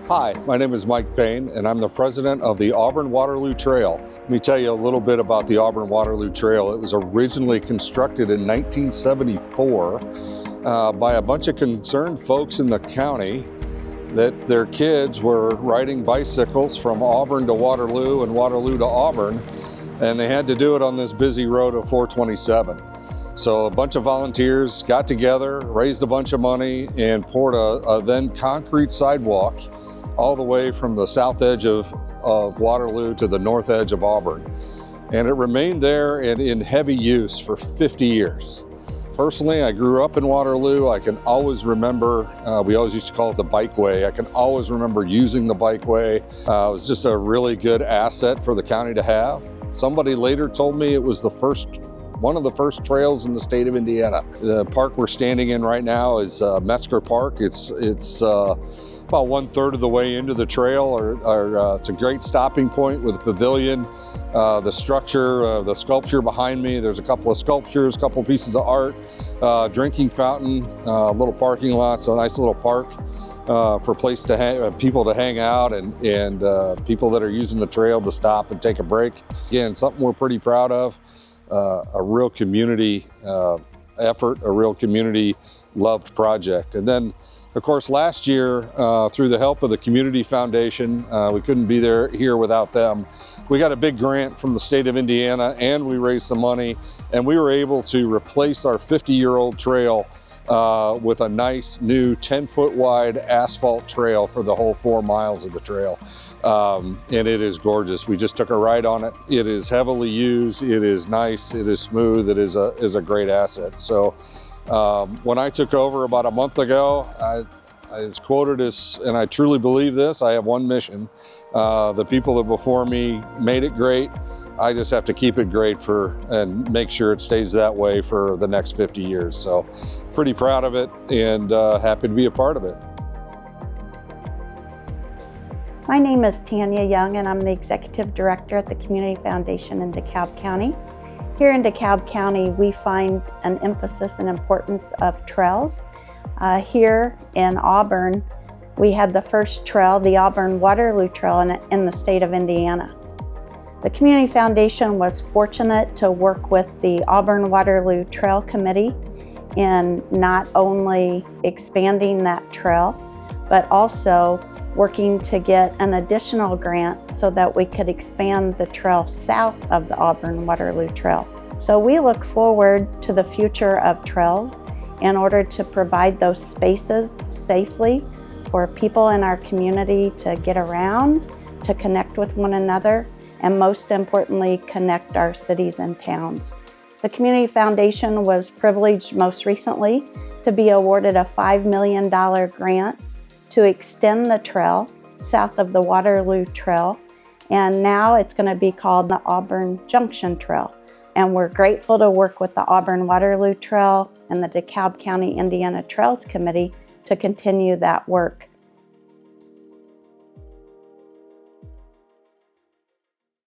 Hi, my name is Mike Payne, and I'm the president of the Auburn Waterloo Trail. Let me tell you a little bit about the Auburn Waterloo Trail. It was originally constructed in 1974 by a bunch of concerned folks in the county that their kids were riding bicycles from Auburn to Waterloo and Waterloo to Auburn, and they had to do it on this busy road of 427. So a bunch of volunteers got together, raised a bunch of money, and poured a then concrete sidewalk all the way from the south edge of Waterloo to the north edge of Auburn. And it remained there and in heavy use for 50 years. Personally, I grew up in Waterloo. I can always remember, we always used to call it the bikeway. I can always remember using the bikeway. It was just a really good asset for the county to have. Somebody later told me it was one of the first trails in the state of Indiana. The park we're standing in right now is Metzger Park. It's about 1/3 of the way into the trail. It's a great stopping point with a pavilion. The structure, the sculpture behind me, there's a couple of sculptures, a couple of pieces of art, drinking fountain, little parking lot, so a nice little park for place to people to hang out and people that are using the trail to stop and take a break. Again, something we're pretty proud of. A real community effort, a real community loved project. And then, of course, last year, through the help of the Community Foundation, we couldn't be here without them. We got a big grant from the state of Indiana, and we raised some money, and we were able to replace our 50-year-old trail with a nice new 10-foot wide asphalt trail for the whole 4 miles of the trail. And it is gorgeous. We just took a ride on it. It is heavily used. It is nice. It is smooth. It is a great asset. So when I took over about a month ago, I was quoted as, and I truly believe this, I have one mission. The people that before me made it great. I just have to keep it great and make sure it stays that way for the next 50 years. So pretty proud of it and happy to be a part of it. My name is Tanya Young, and I'm the Executive Director at the Community Foundation in DeKalb County. Here in DeKalb County, we find an emphasis and importance of trails. Here in Auburn, we had the first trail, the Auburn Waterloo Trail in the state of Indiana. The Community Foundation was fortunate to work with the Auburn Waterloo Trail Committee in not only expanding that trail, but also working to get an additional grant so that we could expand the trail south of the Auburn Waterloo Trail. So we look forward to the future of trails in order to provide those spaces safely for people in our community to get around, to connect with one another, and most importantly, connect our cities and towns. The Community Foundation was privileged most recently to be awarded a $5 million grant to extend the trail south of the Waterloo Trail, and now it's going to be called the Auburn Junction Trail. And we're grateful to work with the Auburn Waterloo Trail and the DeKalb County Indiana Trails Committee to continue that work.